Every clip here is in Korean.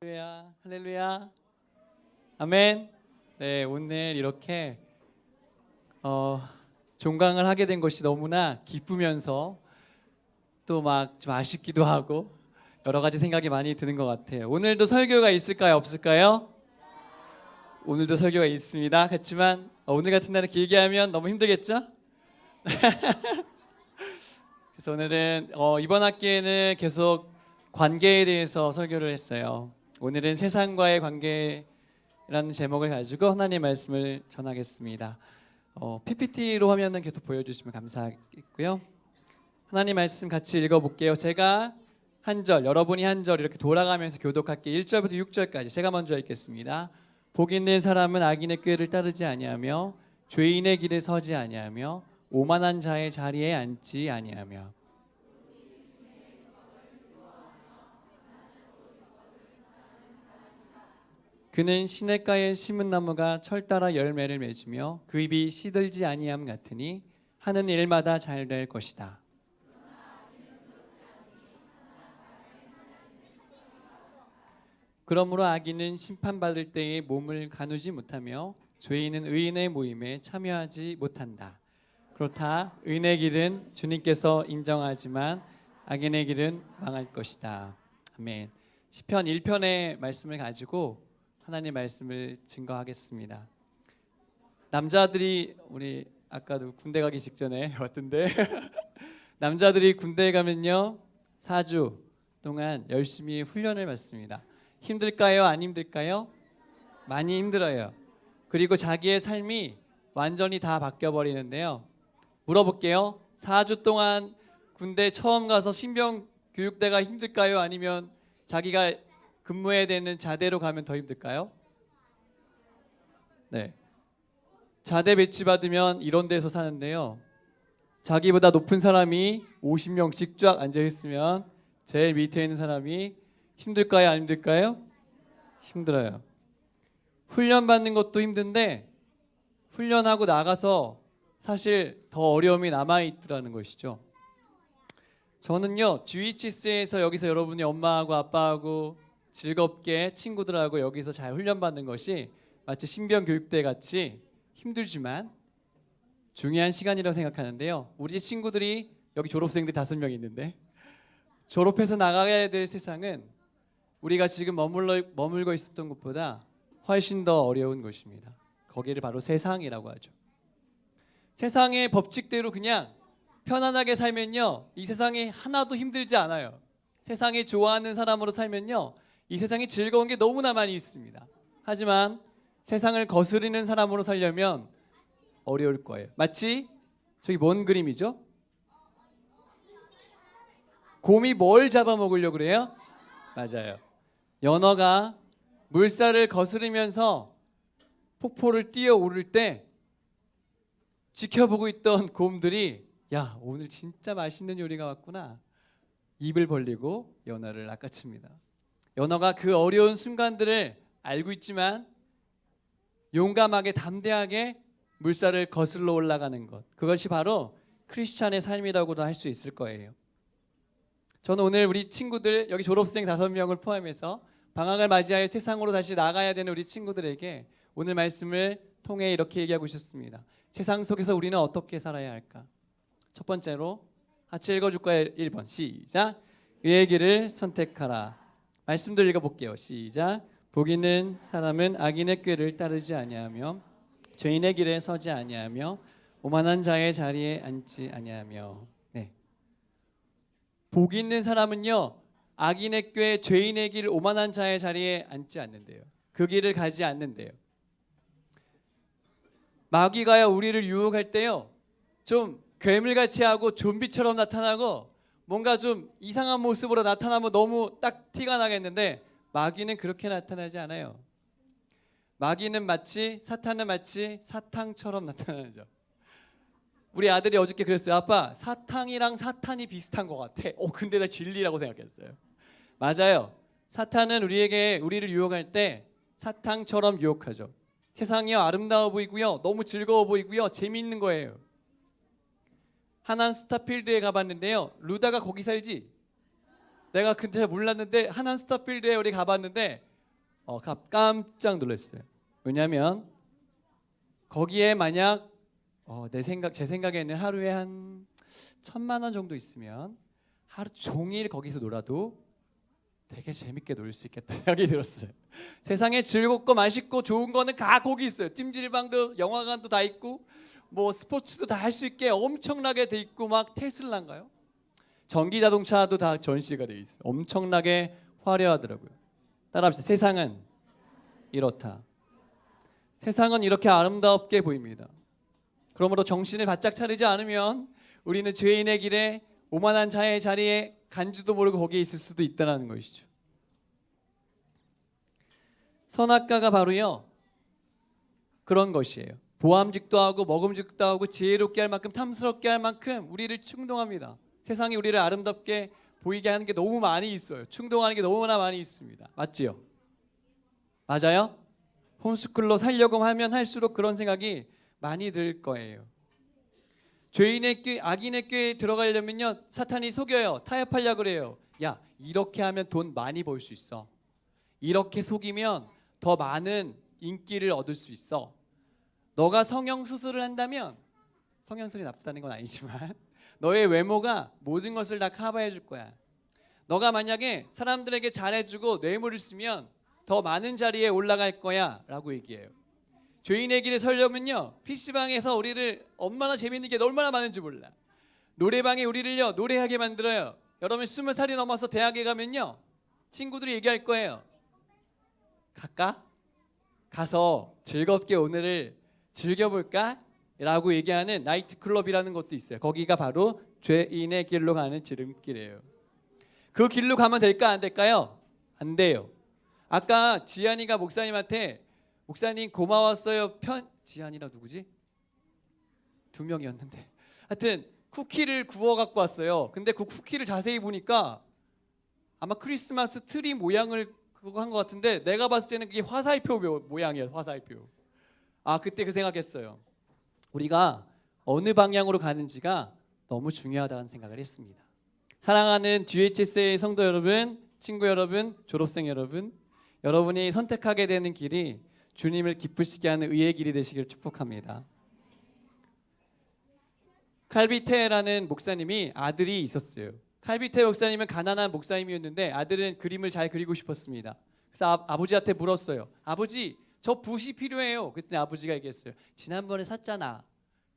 할렐루야, 할렐루야, 아멘. 네, 오늘 이렇게 종강을 하게 된 것이 너무나 기쁘면서 또 막 좀 아쉽기도 하고 여러 가지 생각이 많이 드는 것 같아요. 오늘도 설교가 있을까요, 없을까요? 오늘도 설교가 있습니다. 그렇지만 오늘 같은 날은 길게 하면 너무 힘들겠죠? 그래서 오늘은 이번 학기에는 계속 관계에 대해서 설교를 했어요. 오늘은 세상과의 관계라는 제목을 가지고 하나님의 말씀을 전하겠습니다. PPT로 화면은 계속 보여주시면 감사하겠고요. 하나님 말씀 같이 읽어볼게요. 제가 한 절, 여러분이 한 절 이렇게 돌아가면서 교독할게요. 1절부터 6절까지 제가 먼저 읽겠습니다. 복 있는 사람은 악인의 꾀를 따르지 아니하며 죄인의 길에 서지 아니하며 오만한 자의 자리에 앉지 아니하며 그는 시냇가에 심은 나무가 철 따라 열매를 맺으며 그 잎이 시들지 아니함 같으니 하는 일마다 잘 될 것이다. 그러므로 악인은 심판받을 때에 몸을 가누지 못하며 죄인은 의인의 모임에 참여하지 못한다. 그렇다. 의인의 길은 주님께서 인정하지만 악인의 길은 망할 것이다. 아멘. 시편 1편의 말씀을 가지고 하나님 말씀을 증거하겠습니다. 남자들이 우리 아까도 군대 가기 직전에 왔던데 남자들이 군대에 가면요 4주 동안 열심히 훈련을 받습니다. 힘들까요? 안 힘들까요? 많이 힘들어요. 그리고 자기의 삶이 완전히 다 바뀌어 버리는데요. 물어볼게요. 4주 동안 군대 처음 가서 신병 교육대가 힘들까요? 아니면 자기가 근무해야 되는 자대로 가면 더 힘들까요? 네. 자대 배치 받으면 이런 데서 사는데요. 자기보다 높은 사람이 50명씩 쫙 앉아 있으면 제일 밑에 있는 사람이 힘들까요? 안 힘들까요? 힘들어요. 훈련 받는 것도 힘든데 훈련하고 나가서 사실 더 어려움이 남아 있더라는 것이죠. 저는요 GHS에서 여기서 여러분이 엄마하고 아빠하고 즐겁게 친구들하고 여기서 잘 훈련받는 것이 마치 신병 교육대 같이 힘들지만 중요한 시간이라고 생각하는데요. 우리 친구들이 여기 졸업생들 5명 있는데 졸업해서 나가야 될 세상은 우리가 지금 머물고 있었던 것보다 훨씬 더 어려운 것입니다. 거기를 바로 세상이라고 하죠. 세상의 법칙대로 그냥 편안하게 살면요 이 세상이 하나도 힘들지 않아요. 세상이 좋아하는 사람으로 살면요 이 세상이 즐거운 게 너무나 많이 있습니다. 하지만 세상을 거스르는 사람으로 살려면 어려울 거예요. 마치 저기 뭔 그림이죠? 곰이 뭘 잡아먹으려고 그래요? 맞아요. 연어가 물살을 거스르면서 폭포를 뛰어오를 때 지켜보고 있던 곰들이 야 오늘 진짜 맛있는 요리가 왔구나 입을 벌리고 연어를 낚아챕니다. 연어가 그 어려운 순간들을 알고 있지만 용감하게 담대하게 물살을 거슬러 올라가는 것, 그것이 바로 크리스찬의 삶이라고도 할 수 있을 거예요. 저는 오늘 우리 친구들 여기 졸업생 5명을 포함해서 방학을 맞이하여 세상으로 다시 나가야 되는 우리 친구들에게 오늘 말씀을 통해 이렇게 얘기하고 싶습니다. 세상 속에서 우리는 어떻게 살아야 할까? 첫 번째로 같이 읽어줄 거예요. 1번 시작. 의의 길을 선택하라. 말씀도 읽어볼게요. 시작. 복 있는 사람은 악인의 꾀를 따르지 아니하며 죄인의 길에 서지 아니하며 오만한 자의 자리에 앉지 아니하며. 네. 복 있는 사람은요 악인의 꾀, 죄인의 길, 오만한 자의 자리에 앉지 않는데요. 그 길을 가지 않는데요. 마귀가요 우리를 유혹할 때요 좀 괴물같이 하고 좀비처럼 나타나고 뭔가 좀 이상한 모습으로 나타나면 너무 딱 티가 나겠는데 마귀는 그렇게 나타나지 않아요. 마귀는 사탄은 마치 사탕처럼 나타나죠. 우리 아들이 어저께 그랬어요. 아빠 사탕이랑 사탄이 비슷한 것 같아. 근데 나 진리라고 생각했어요. 맞아요. 사탄은 우리를 유혹할 때 사탕처럼 유혹하죠. 세상이 아름다워 보이고요 너무 즐거워 보이고요 재미있는 거예요. 하난 스타필드에 가봤는데요 루다가 거기 살지? 내가 그때 몰랐는데 하난 스타필드에 우리 가봤는데 깜짝 놀랐어요. 왜냐하면 거기에 만약 제 생각에는 하루에 한 1,000만 원 정도 있으면 하루 종일 거기서 놀아도 되게 재밌게 놀 수 있겠다 생각이 들었어요. 세상에 즐겁고 맛있고 좋은 거는 다 거기 있어요. 찜질방도 영화관도 다 있고 뭐 스포츠도 다 할 수 있게 엄청나게 돼 있고 막 테슬라인가요? 전기 자동차도 다 전시가 돼 있어요. 엄청나게 화려하더라고요. 따라합시다. 세상은 이렇다. 세상은 이렇게 아름답게 보입니다. 그러므로 정신을 바짝 차리지 않으면 우리는 죄인의 길에 오만한 자의 자리에 간지도 모르고 거기에 있을 수도 있다는 것이죠. 선악과가 바로요 그런 것이에요. 보암직도 하고 먹음직도 하고 지혜롭게 할 만큼 탐스럽게 할 만큼 우리를 충동합니다. 세상이 우리를 아름답게 보이게 하는 게 너무 많이 있어요. 충동하는 게 너무나 많이 있습니다. 맞지요? 맞아요? 홈스쿨로 살려고 하면 할수록 그런 생각이 많이 들 거예요. 죄인의 꾀, 악인의 꾀에 들어가려면요 사탄이 속여요. 타협하려고 그래요. 야, 이렇게 하면 돈 많이 벌 수 있어. 이렇게 속이면 더 많은 인기를 얻을 수 있어. 너가 성형수술을 한다면, 성형수술이 나쁘다는 건 아니지만 너의 외모가 모든 것을 다 커버해 줄 거야. 너가 만약에 사람들에게 잘해주고 뇌물을 쓰면 더 많은 자리에 올라갈 거야 라고 얘기해요. 죄인의 길에 서려면요 PC방에서 우리를 얼마나 재밌는 게 얼마나 많은지 몰라. 노래방에 우리를요 노래하게 만들어요. 여러분 20살이 넘어서 대학에 가면요 친구들이 얘기할 거예요. 갈까? 가서 즐겁게 오늘을 즐겨볼까? 라고 얘기하는 나이트클럽이라는 것도 있어요. 거기가 바로 죄인의 길로 가는 지름길이에요. 그 길로 가면 될까 안 될까요? 안 돼요. 아까 지한이가 목사님한테 목사님 고마웠어요. 지한이랑 누구지? 2명이었는데 하여튼 쿠키를 구워 갖고 왔어요. 근데 그 쿠키를 자세히 보니까 아마 크리스마스 트리 모양을 그거 한 것 같은데 내가 봤을 때는 그게 화살표 모양이에요. 화살표. 그때 그 생각했어요. 우리가 어느 방향으로 가는지가 너무 중요하다는 생각을 했습니다. 사랑하는 GHS의 성도 여러분, 친구 여러분, 졸업생 여러분, 여러분이 선택하게 되는 길이 주님을 기쁘시게 하는 의의 길이 되시길 축복합니다. 칼비테라는 목사님이 아들이 있었어요. 칼비테 목사님은 가난한 목사님이었는데 아들은 그림을 잘 그리고 싶었습니다. 그래서 아버지한테 물었어요. 아버지, 저 붓이 필요해요. 그랬더니 아버지가 얘기했어요. 지난번에 샀잖아.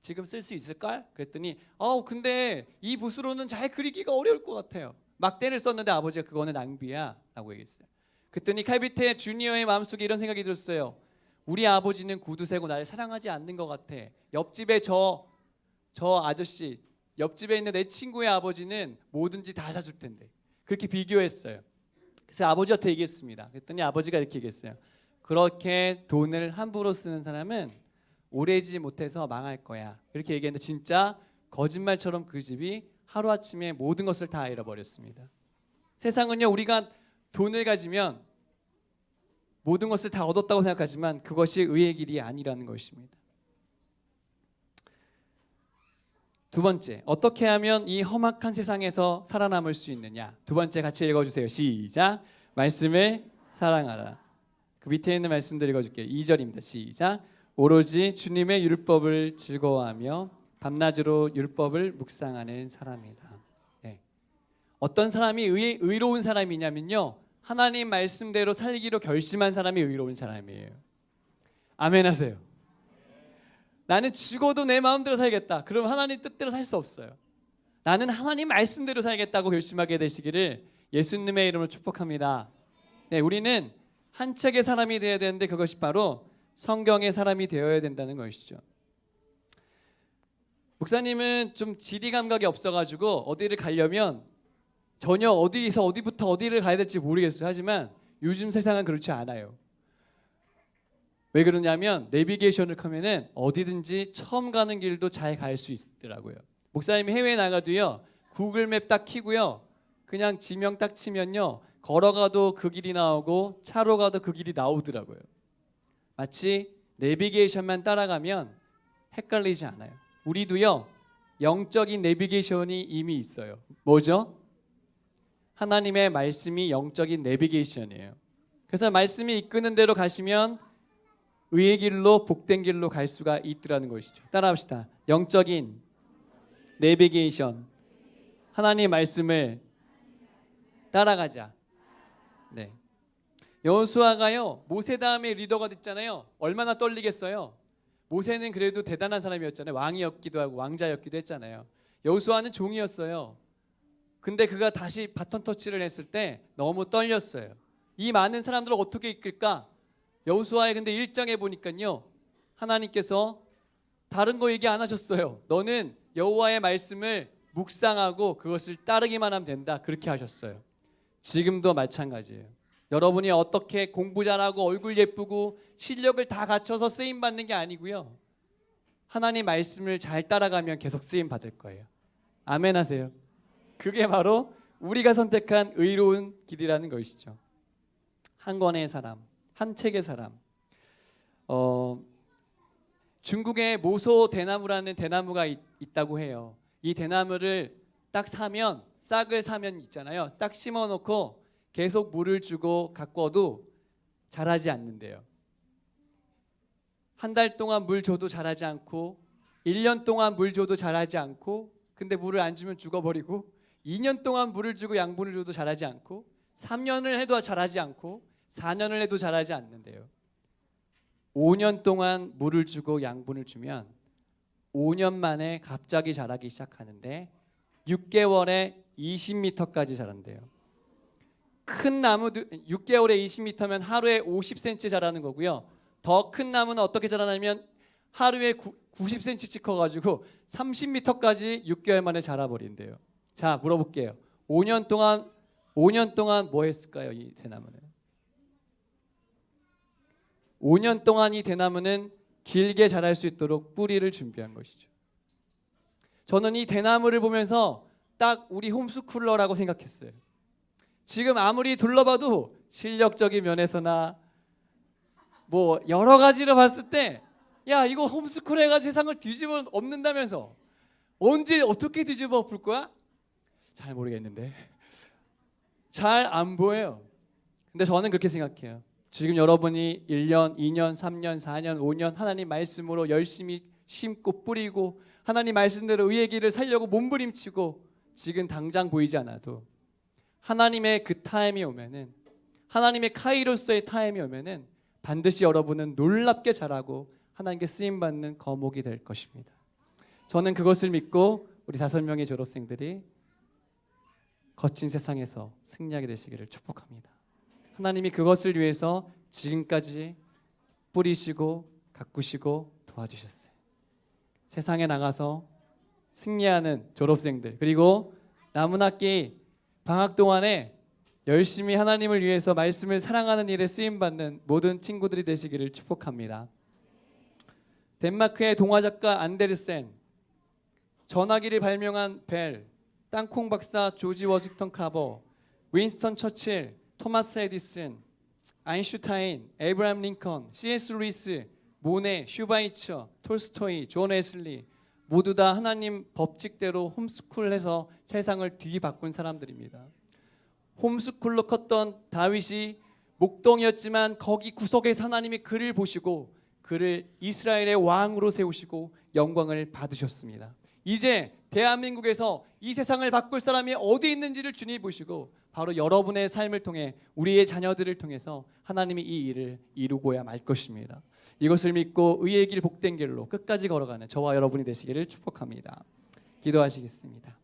지금 쓸 수 있을걸? 그랬더니 근데 이 붓으로는 잘 그리기가 어려울 것 같아요. 막대를 썼는데 아버지가 그거는 낭비야 라고 얘기했어요. 그랬더니 칼비테 주니어의 마음속에 이런 생각이 들었어요. 우리 아버지는 구두쇠고 나를 사랑하지 않는 것 같아. 옆집에 저 아저씨, 옆집에 있는 내 친구의 아버지는 뭐든지 다 사줄 텐데. 그렇게 비교했어요. 그래서 아버지한테 얘기했습니다. 그랬더니 아버지가 이렇게 얘기했어요. 그렇게 돈을 함부로 쓰는 사람은 오래지 못해서 망할 거야. 이렇게 얘기했는데 진짜 거짓말처럼 그 집이 하루아침에 모든 것을 다 잃어버렸습니다. 세상은요 우리가 돈을 가지면 모든 것을 다 얻었다고 생각하지만 그것이 의의 길이 아니라는 것입니다. 두 번째, 어떻게 하면 이 험악한 세상에서 살아남을 수 있느냐. 두 번째 같이 읽어주세요. 시작. 말씀을 사랑하라. 그 밑에 있는 말씀들 읽어줄게요. 2절입니다. 시작. 오로지 주님의 율법을 즐거워하며 밤낮으로 율법을 묵상하는 사람이다. 네. 어떤 사람이 의로운 사람이냐면요 하나님 말씀대로 살기로 결심한 사람이 의로운 사람이에요. 아멘 하세요. 나는 죽어도 내 마음대로 살겠다. 그럼 하나님 뜻대로 살 수 없어요. 나는 하나님 말씀대로 살겠다고 결심하게 되시기를 예수님의 이름으로 축복합니다. 네, 우리는 한 책의 사람이 되어야 되는데 그것이 바로 성경의 사람이 되어야 된다는 것이죠. 목사님은 좀 지리 감각이 없어가지고 어디를 가려면 전혀 어디부터 어디를 가야 될지 모르겠어요. 하지만 요즘 세상은 그렇지 않아요. 왜 그러냐면 내비게이션을 켜면은 어디든지 처음 가는 길도 잘 갈 수 있더라고요. 목사님이 해외에 나가도요 구글맵 딱 켜고요 그냥 지명 딱 치면요 걸어가도 그 길이 나오고 차로 가도 그 길이 나오더라고요. 마치 내비게이션만 따라가면 헷갈리지 않아요. 우리도요 영적인 내비게이션이 이미 있어요. 뭐죠? 하나님의 말씀이 영적인 내비게이션이에요. 그래서 말씀이 이끄는 대로 가시면 의의 길로 복된 길로 갈 수가 있더라는 것이죠. 따라합시다. 영적인 내비게이션. 하나님 말씀을 따라가자. 네. 여호수아가요 모세 다음에 리더가 됐잖아요. 얼마나 떨리겠어요. 모세는 그래도 대단한 사람이었잖아요. 왕이었기도 하고 왕자였기도 했잖아요. 여호수아는 종이었어요. 근데 그가 다시 바톤 터치를 했을 때 너무 떨렸어요. 이 많은 사람들을 어떻게 이끌까? 여호수아의 근데 1장에 보니까요 하나님께서 다른 거 얘기 안 하셨어요. 너는 여호와의 말씀을 묵상하고 그것을 따르기만 하면 된다. 그렇게 하셨어요. 지금도 마찬가지예요. 여러분이 어떻게 공부 잘하고 얼굴 예쁘고 실력을 다 갖춰서 쓰임 받는 게 아니고요. 하나님 말씀을 잘 따라가면 계속 쓰임 받을 거예요. 아멘 하세요. 그게 바로 우리가 선택한 의로운 길이라는 것이죠. 한 권의 사람, 한 책의 사람. 중국에 모소 대나무라는 대나무가 있다고 해요. 이 대나무를 딱 사면, 싹을 사면 있잖아요. 딱 심어놓고 계속 물을 주고 가꿔도 자라지 않는데요. 한 달 동안 물 줘도 자라지 않고 1년 동안 물 줘도 자라지 않고 근데 물을 안 주면 죽어버리고 2년 동안 물을 주고 양분을 줘도 자라지 않고 3년을 해도 자라지 않고 4년을 해도 자라지 않는데요. 5년 동안 물을 주고 양분을 주면 5년 만에 갑자기 자라기 시작하는데 6개월에 20m까지 자란대요. 큰 나무도 6개월에 20m면 하루에 50cm 자라는 거고요. 더 큰 나무는 어떻게 자라냐면 하루에 90cm씩 커가지고 30m까지 6개월 만에 자라버린대요. 자, 물어볼게요. 5년 동안 뭐 했을까요? 이 대나무는 5년 동안 이 대나무는 길게 자랄 수 있도록 뿌리를 준비한 것이죠. 저는 이 대나무를 보면서 딱 우리 홈스쿨러라고 생각했어요. 지금 아무리 둘러봐도 실력적인 면에서나 뭐 여러 가지로 봤을 때 야 이거 홈스쿨 해가지고 세상을 뒤집어 엎는다면서 언제 어떻게 뒤집어 엎을 거야? 잘 모르겠는데 잘 안 보여요. 근데 저는 그렇게 생각해요. 지금 여러분이 1년, 2년, 3년, 4년, 5년 하나님 말씀으로 열심히 심고 뿌리고 하나님 말씀대로 의의 길을 살려고 몸부림치고 지금 당장 보이지 않아도 하나님의 그 타임이 오면은 하나님의 카이로스의 타임이 오면은 반드시 여러분은 놀랍게 자라고 하나님께 쓰임받는 거목이 될 것입니다. 저는 그것을 믿고 우리 5명의 졸업생들이 거친 세상에서 승리하게 되시기를 축복합니다. 하나님이 그것을 위해서 지금까지 뿌리시고 가꾸시고 도와주셨어요. 세상에 나가서 승리하는 졸업생들 그리고 남은 학기 방학 동안에 열심히 하나님을 위해서 말씀을 사랑하는 일에 쓰임받는 모든 친구들이 되시기를 축복합니다. 덴마크의 동화작가 안데르센, 전화기를 발명한 벨, 땅콩 박사 조지 워싱턴 카버, 윈스턴 처칠, 토마스 에디슨, 아인슈타인, 에이브라함 링컨, C.S. 루이스, 모네, 슈바이처, 톨스토이, 존 웨슬리 모두 다 하나님 법칙대로 홈스쿨해서 세상을 뒤바꾼 사람들입니다. 홈스쿨로 컸던 다윗이 목동이었지만 거기 구석에서 하나님이 그를 보시고 그를 이스라엘의 왕으로 세우시고 영광을 받으셨습니다. 이제 대한민국에서 이 세상을 바꿀 사람이 어디 있는지를 주님이 보시고 바로 여러분의 삶을 통해 우리의 자녀들을 통해서 하나님이 이 일을 이루고야 말 것입니다. 이것을 믿고 의의 길 복된 길로 끝까지 걸어가는 저와 여러분이 되시기를 축복합니다. 기도하시겠습니다.